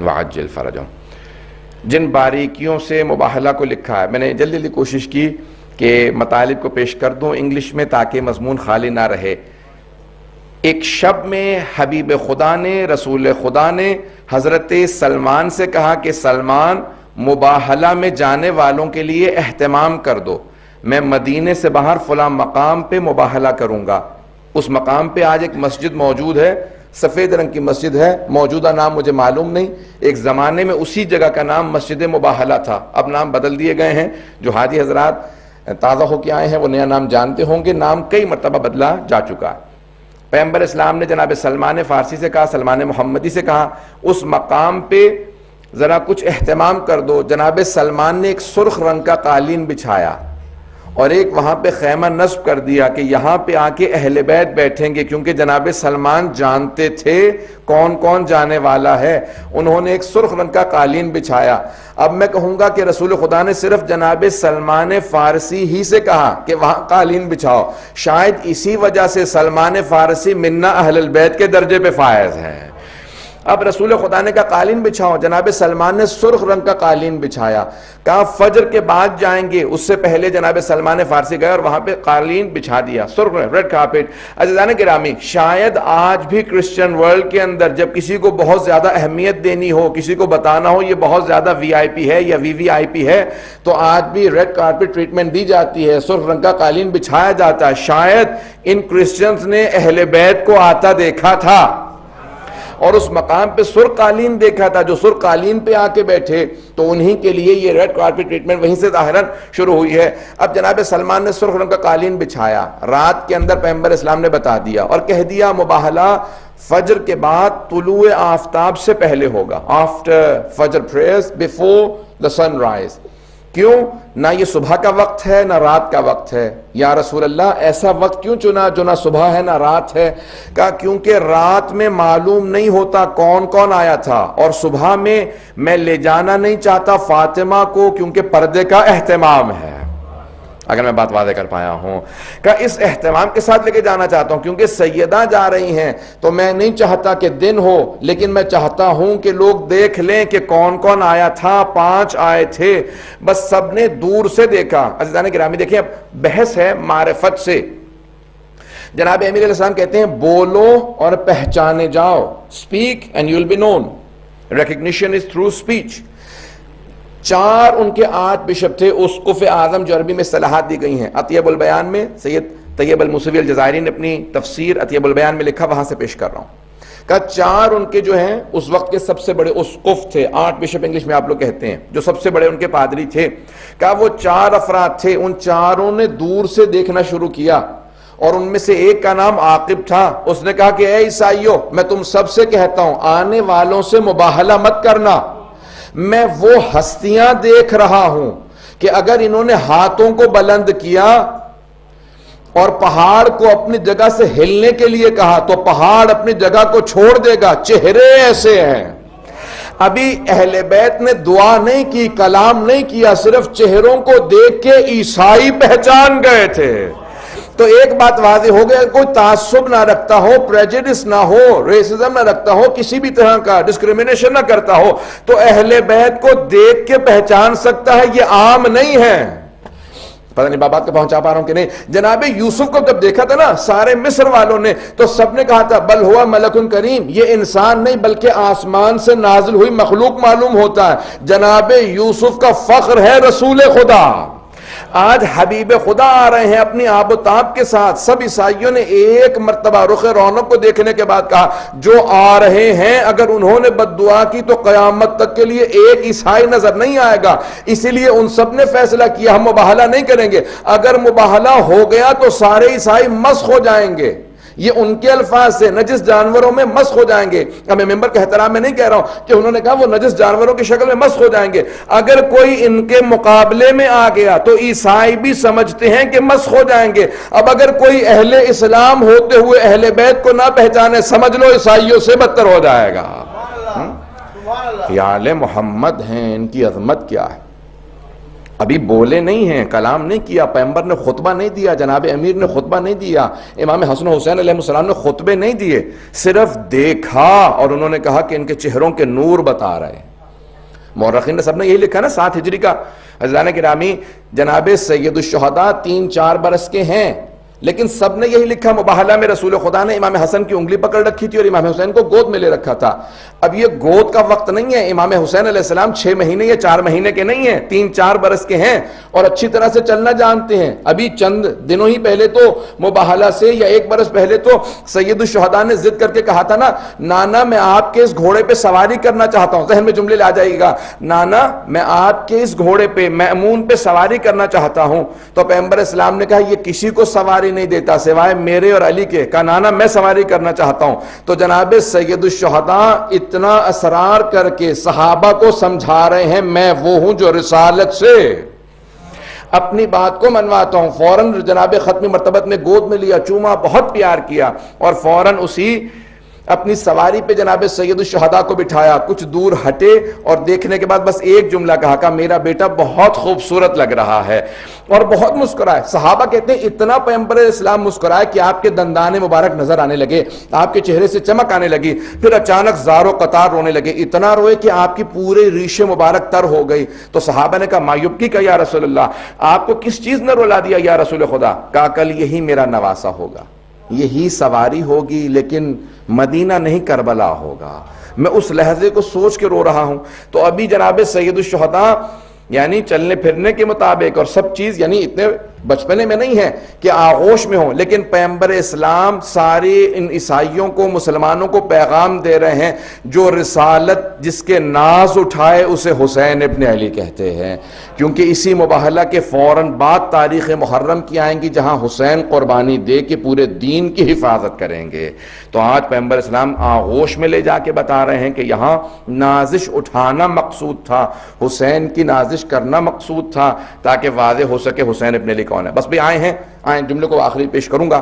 وعجل فرجهم. جن باریکیوں سے مباہلہ کو لکھا ہے، میں نے جلدی کوشش کی کہ مطالب کو پیش کر دوں انگلش میں تاکہ مضمون خالی نہ رہے. ایک شب میں حبیب خدا نے، رسول خدا نے حضرت سلمان سے کہا کہ سلمان، مباہلہ میں جانے والوں کے لیے اہتمام کر دو، میں مدینے سے باہر فلاں مقام پہ مباہلہ کروں گا. اس مقام پہ آج ایک مسجد موجود ہے، سفید رنگ کی مسجد ہے، موجودہ نام مجھے معلوم نہیں. ایک زمانے میں اسی جگہ کا نام مسجد مباہلہ تھا، اب نام بدل دیے گئے ہیں. جو حاجی حضرات تازہ ہو کے آئے ہیں وہ نیا نام جانتے ہوں گے، نام کئی مرتبہ بدلا جا چکا ہے. پیغمبر اسلام نے جناب سلمان فارسی سے کہا، سلمان محمدی سے کہا، اس مقام پہ ذرا کچھ اہتمام کر دو. جناب سلمان نے ایک سرخ رنگ کا قالین بچھایا اور ایک وہاں پہ خیمہ نصب کر دیا کہ یہاں پہ آ کے اہل بیت بیٹھیں گے، کیونکہ جناب سلمان جانتے تھے کون کون جانے والا ہے. انہوں نے ایک سرخ رنگ کا قالین بچھایا. اب میں کہوں گا کہ رسول خدا نے صرف جناب سلمان فارسی ہی سے کہا کہ وہاں قالین بچھاؤ، شاید اسی وجہ سے سلمان فارسی منا اہل البیت کے درجے پہ فائز ہے. اب رسول خدا نے کہا قالین بچھاؤ، جناب سلمان نے سرخ رنگ کا قالین بچھایا. کہا فجر کے بعد جائیں گے، اس سے پہلے جناب سلمان فارسی گئے اور وہاں پہ قالین بچھا دیا، سرخ ریڈ کارپیٹ. عزیزان گرامی، شاید آج بھی کرسچن ورلڈ کے اندر جب کسی کو بہت زیادہ اہمیت دینی ہو، کسی کو بتانا ہو یہ بہت زیادہ وی آئی پی ہے یا وی وی آئی پی ہے، تو آج بھی ریڈ کارپیٹ ٹریٹمنٹ دی جاتی ہے، سرخ رنگ کا قالین بچھایا جاتا ہے. شاید ان کرسچنز نے اہل بیت کو آتا دیکھا تھا اور اس مقام پہ سرخ قالین دیکھا تھا. جو سرخ قالین پہ آ کے بیٹھے تو انہی کے لیے یہ ریڈ کارپیٹ ٹریٹمنٹ وہیں سے ظاہراً شروع ہوئی ہے. اب جناب سلمان نے سرخ رنگ کا قالین بچھایا، رات کے اندر پیغمبر اسلام نے بتا دیا اور کہہ دیا مباہلہ فجر کے بعد طلوع آفتاب سے پہلے ہوگا، آفٹر فجر prayers before the sunrise. کیوں؟ نہ یہ صبح کا وقت ہے نہ رات کا وقت ہے. یا رسول اللہ ایسا وقت کیوں چنا جو نہ صبح ہے نہ رات ہے؟ کہا کیونکہ رات میں معلوم نہیں ہوتا کون کون آیا تھا، اور صبح میں لے جانا نہیں چاہتا فاطمہ کو کیونکہ پردے کا اہتمام ہے. اگر میں بات واضح کر پایا ہوں کہ اس اہتمام کے ساتھ لے کے جانا چاہتا ہوں کیونکہ سیدہ جا رہی ہیں، تو میں نہیں چاہتا کہ دن ہو، لیکن میں چاہتا ہوں کہ لوگ دیکھ لیں کہ کون کون آیا تھا. 5 آئے تھے، بس سب نے دور سے دیکھا. عزیزان گرامی دیکھیں، اب بحث ہے معرفت سے. جناب امیر علیہ السلام کہتے ہیں بولو اور پہچانے جاؤ، speak and you will be known. Recognition is through speech. 4 ان کے 8 بشپ تھے، اسقف اعظم جو عربی میں اصطلاحات دی گئی ہیں. اطیب البیان میں سید طیب الموسوی الجزائری نے اپنی تفسیر اطیب البیان میں لکھا، وہاں سے پیش کر رہا ہوں. کہ 4 ان کے جو ہیں اس وقت کے سب سے بڑے اسقف تھے، 8 بشپ انگلش میں آپ لوگ کہتے ہیں، جو سب سے بڑے ان کے پادری تھے. کہ وہ 4 افراد تھے، ان 4 نے دور سے دیکھنا شروع کیا اور ان میں سے ایک کا نام عاقب تھا. اس نے کہا کہ اے عیسائیو، میں تم سب سے کہتا ہوں آنے والوں سے مباہلہ مت کرنا. میں وہ ہستیاں دیکھ رہا ہوں کہ اگر انہوں نے ہاتھوں کو بلند کیا اور پہاڑ کو اپنی جگہ سے ہلنے کے لیے کہا تو پہاڑ اپنی جگہ کو چھوڑ دے گا. چہرے ایسے ہیں. ابھی اہل بیت نے دعا نہیں کی، کلام نہیں کیا، صرف چہروں کو دیکھ کے عیسائی پہچان گئے تھے. تو ایک بات واضح ہو گیا، کوئی تعصب نہ رکھتا ہو، پریجڈس نہ ہو، ریسزم نہ رکھتا ہو، کسی بھی طرح کا ڈسکریمنیشن نہ کرتا ہو، تو اہل بیت کو دیکھ کے پہچان سکتا ہے. یہ عام نہیں ہے. پتہ نہیں بات کو پہنچا پا رہا ہوں کہ نہیں. جناب یوسف کو جب دیکھا تھا نا سارے مصر والوں نے، تو سب نے کہا تھا بل ہوا ملک کریم، یہ انسان نہیں بلکہ آسمان سے نازل ہوئی مخلوق معلوم ہوتا ہے. جناب یوسف کا فخر ہے رسول خدا. آج حبیب خدا آ رہے ہیں اپنی آب و تاب کے ساتھ. سب عیسائیوں نے ایک مرتبہ رخ رونق کو دیکھنے کے بعد کہا جو آ رہے ہیں اگر انہوں نے بد دعا کی تو قیامت تک کے لیے ایک عیسائی نظر نہیں آئے گا. اسی لیے ان سب نے فیصلہ کیا ہم مباہلہ نہیں کریں گے. اگر مباہلہ ہو گیا تو سارے عیسائی مسخ ہو جائیں گے. یہ ان کے الفاظ سے نجس جانوروں میں مسخ ہو جائیں گے. اب میں ممبر کے احترام میں نہیں کہہ رہا ہوں کہ انہوں نے کہا وہ نجس جانوروں کی شکل میں مسخ ہو جائیں گے. اگر کوئی ان کے مقابلے میں آ گیا تو عیسائی بھی سمجھتے ہیں کہ مسخ ہو جائیں گے. اب اگر کوئی اہل اسلام ہوتے ہوئے اہل بیت کو نہ پہچانے سمجھ لو عیسائیوں سے بدتر ہو جائے گا. خیال محمد ہیں، ان کی عظمت کیا ہے. ابھی بولے نہیں ہیں، کلام نہیں کیا، پیغمبر نے خطبہ نہیں دیا، جناب امیر نے خطبہ نہیں دیا، امام حسن و حسین علیہ السلام نے خطبے نہیں دیے، صرف دیکھا اور انہوں نے کہا کہ ان کے چہروں کے نور بتا رہے ہیں۔ مورخین نے سب نے یہی لکھا نا 7 ہجری کا۔ عزیزان گرامی، جناب سید الشہداء 3-4 برس کے ہیں، لیکن سب نے یہی لکھا مباہلہ میں رسول خدا نے امام حسن کی انگلی پکڑ رکھی تھی اور امام حسین کو گود میں لے رکھا تھا۔ اب یہ گود کا وقت نہیں ہے، امام حسین علیہ السلام 6 مہینے یا 4 مہینے کے نہیں ہیں، 3-4 برس کے ہیں اور اچھی طرح سے چلنا جانتے ہیں۔ ابھی چند دنوں ہی پہلے تو مباہلہ سے یا 1 برس پہلے تو سید الشہداء نے ضد کر کے کہا تھا نا، نانا میں آپ کے اس گھوڑے پہ سواری کرنا چاہتا ہوں، ذہن میں جملے لے آ جائے گا، نانا میں آپ کے اس گھوڑے پہ مأمون پہ سواری کرنا چاہتا ہوں۔ تو پیغمبر اسلام نے کہا یہ کسی کو سواری نہیں دیتا سوائے میرے اور علی کے، کہا نانا میں سواری کرنا چاہتا ہوں۔ تو جناب سید الشہداء اتنا اصرار کر کے صحابہ کو سمجھا رہے ہیں میں وہ ہوں جو رسالت سے اپنی بات کو منواتا ہوں۔ فوراً جناب ختمی مرتبت نے گود میں لیا، چوما، بہت پیار کیا اور فوراً اسی اپنی سواری پہ جناب سید الشہداء کو بٹھایا، کچھ دور ہٹے اور دیکھنے کے بعد بس ایک جملہ کہا میرا بیٹا بہت خوبصورت لگ رہا ہے، اور بہت مسکرائے۔ صحابہ کہتے ہیں اتنا پیغمبر اسلام مسکرائے کہ آپ کے دندان مبارک نظر آنے لگے، آپ کے چہرے سے چمک آنے لگی، پھر اچانک زار و قطار رونے لگے، اتنا روئے کہ آپ کی پورے ریش مبارک تر ہو گئی۔ تو صحابہ نے کہا مایوبکی کا یا رسول اللہ، آپ کو کس چیز نے رلا دیا یا رسول خدا؟ کہا کل یہی میرا نواسہ ہوگا، یہی سواری ہوگی، لیکن مدینہ نہیں کربلا ہوگا۔ میں اس لحظے کو سوچ کے رو رہا ہوں۔ تو ابھی جناب سید الشہداء یعنی چلنے پھرنے کے مطابق اور سب چیز یعنی اتنے بچپنے میں نہیں ہے کہ آغوش میں ہوں، لیکن پیغمبر اسلام سارے ان عیسائیوں کو، مسلمانوں کو پیغام دے رہے ہیں جو رسالت جس کے ناز اٹھائے اسے حسین ابن علی کہتے ہیں، کیونکہ اسی مباہلہ کے فوراً بعد تاریخ محرم کی آئیں گی جہاں حسین قربانی دے کے پورے دین کی حفاظت کریں گے۔ تو آج پیغمبر اسلام آغوش میں لے جا کے بتا رہے ہیں کہ یہاں نازش اٹھانا مقصود تھا، حسین کی نازش کرنا مقصود تھا تاکہ واضح ہو سکے حسین ابن علی کون ہے۔ بس بھی آئیں جملے کو آخری پیش کروں گا،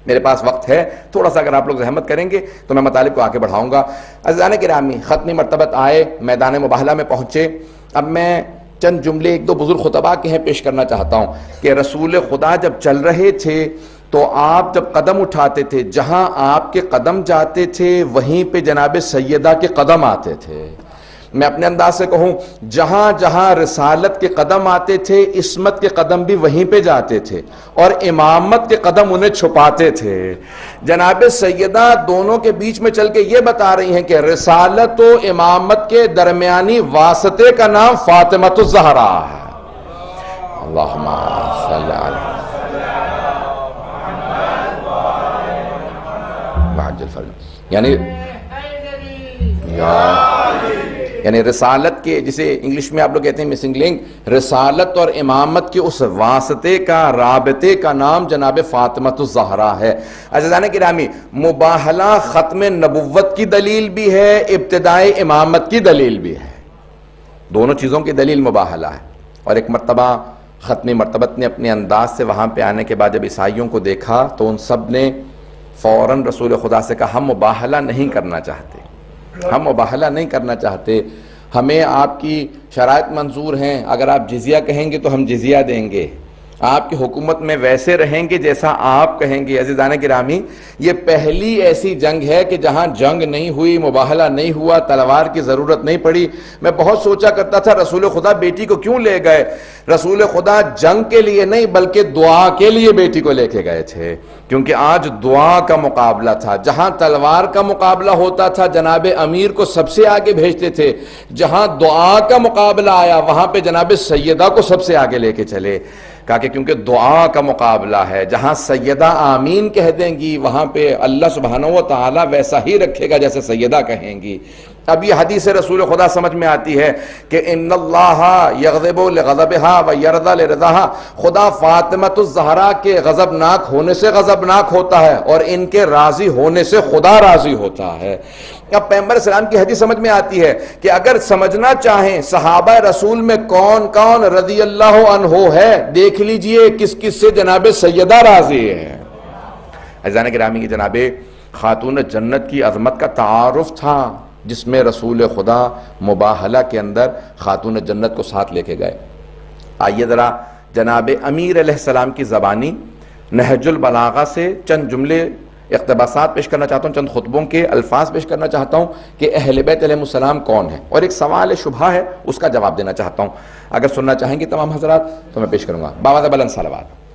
میرے پاس وقت ہے تھوڑا سا، اگر آپ لوگ زحمت کریں گے تو میں مطالب کو آگے بڑھاؤں گا۔ عزیزان گرامی، ختمی مرتبت آئے، میدان مباہلہ میں پہنچے۔ اب میں چند جملے 1-2 بزرگ خطباء کے ہیں پیش کرنا چاہتا ہوں کہ رسول خدا جب چل رہے تھے تو آپ جب قدم اٹھاتے تھے، جہاں آپ کے قدم جاتے تھے وہیں پہ جناب سیدہ کے قدم آتے تھے۔ میں اپنے انداز سے کہوں، جہاں جہاں رسالت کے قدم آتے تھے عصمت کے قدم بھی وہیں پہ جاتے تھے اور امامت کے قدم انہیں چھپاتے تھے۔ جناب سیدہ دونوں کے بیچ میں چل کے یہ بتا رہی ہیں کہ رسالت و امامت کے درمیانی واسطے کا نام فاطمۃ الزہرا ہے۔ اللہم صلی علی یعنی رسالت کے، جسے انگلش میں آپ لوگ کہتے ہیں مسنگ لنک، رسالت اور امامت کے اس واسطے کا، رابطے کا نام جناب فاطمۃ الزہرا ہے۔ عزیزان گرامی، مباہلہ ختم نبوت کی دلیل بھی ہے، ابتدائی امامت کی دلیل بھی ہے، دونوں چیزوں کی دلیل مباہلہ ہے۔ اور ایک مرتبہ ختمی مرتبت نے اپنے انداز سے وہاں پہ آنے کے بعد جب عیسائیوں کو دیکھا تو ان سب نے فوراً رسول خدا سے کہا ہم مباہلہ نہیں کرنا چاہتے، ہم مباہلہ نہیں کرنا چاہتے، ہمیں آپ کی شرائط منظور ہیں، اگر آپ جزیہ کہیں گے تو ہم جزیہ دیں گے، آپ کی حکومت میں ویسے رہیں گے جیسا آپ کہیں گے۔ عزیزان گرامی، یہ پہلی ایسی جنگ ہے کہ جہاں جنگ نہیں ہوئی، مباہلہ نہیں ہوا، تلوار کی ضرورت نہیں پڑی۔ میں بہت سوچا کرتا تھا رسول خدا بیٹی کو کیوں لے گئے؟ رسول خدا جنگ کے لیے نہیں بلکہ دعا کے لیے بیٹی کو لے کے گئے تھے، کیونکہ آج دعا کا مقابلہ تھا۔ جہاں تلوار کا مقابلہ ہوتا تھا جناب امیر کو سب سے آگے بھیجتے تھے، جہاں دعا کا مقابلہ آیا وہاں پہ جناب سیدہ کو سب سے آگے لے کے چلے، کہا کہ کیونکہ دعا کا مقابلہ ہے، جہاں سیدہ آمین کہہ دیں گی وہاں پہ اللہ سبحانہ و تعالی ویسا ہی رکھے گا جیسے سیدہ کہیں گی۔ اب یہ حدیث رسول خدا سمجھ میں آتی ہے کہ ان اللہ یغضب لغضبها ویرضى لرضاها، خدا فاطمۃ الزہرا کے غضبناک ہونے سے غضبناک ہوتا ہے اور ان کے راضی ہونے سے خدا راضی ہوتا ہے۔ اب پیغمبر اسلام کی حدیث سمجھ میں آتی ہے کہ اگر سمجھنا چاہیں صحابہ رسول میں کون کون رضی اللہ عنہ ہے، دیکھ لیجئے کس کس سے جناب سیدہ راضی ہے۔ عزیزان گرامی، کی جناب خاتون جنت کی عظمت کا تعارف تھا جس میں رسول خدا مباہلہ کے اندر خاتون جنت کو ساتھ لے کے گئے۔ آئیے ذرا جناب امیر علیہ السلام کی زبانی نہج البلاغہ سے چند جملے اقتباسات پیش کرنا چاہتا ہوں، چند خطبوں کے الفاظ پیش کرنا چاہتا ہوں کہ اہل بیت علیہ السلام کون ہیں، اور ایک سوال شبہ ہے اس کا جواب دینا چاہتا ہوں۔ اگر سننا چاہیں گے تمام حضرات تو میں پیش کروں گا۔ باواز بلند صلوات۔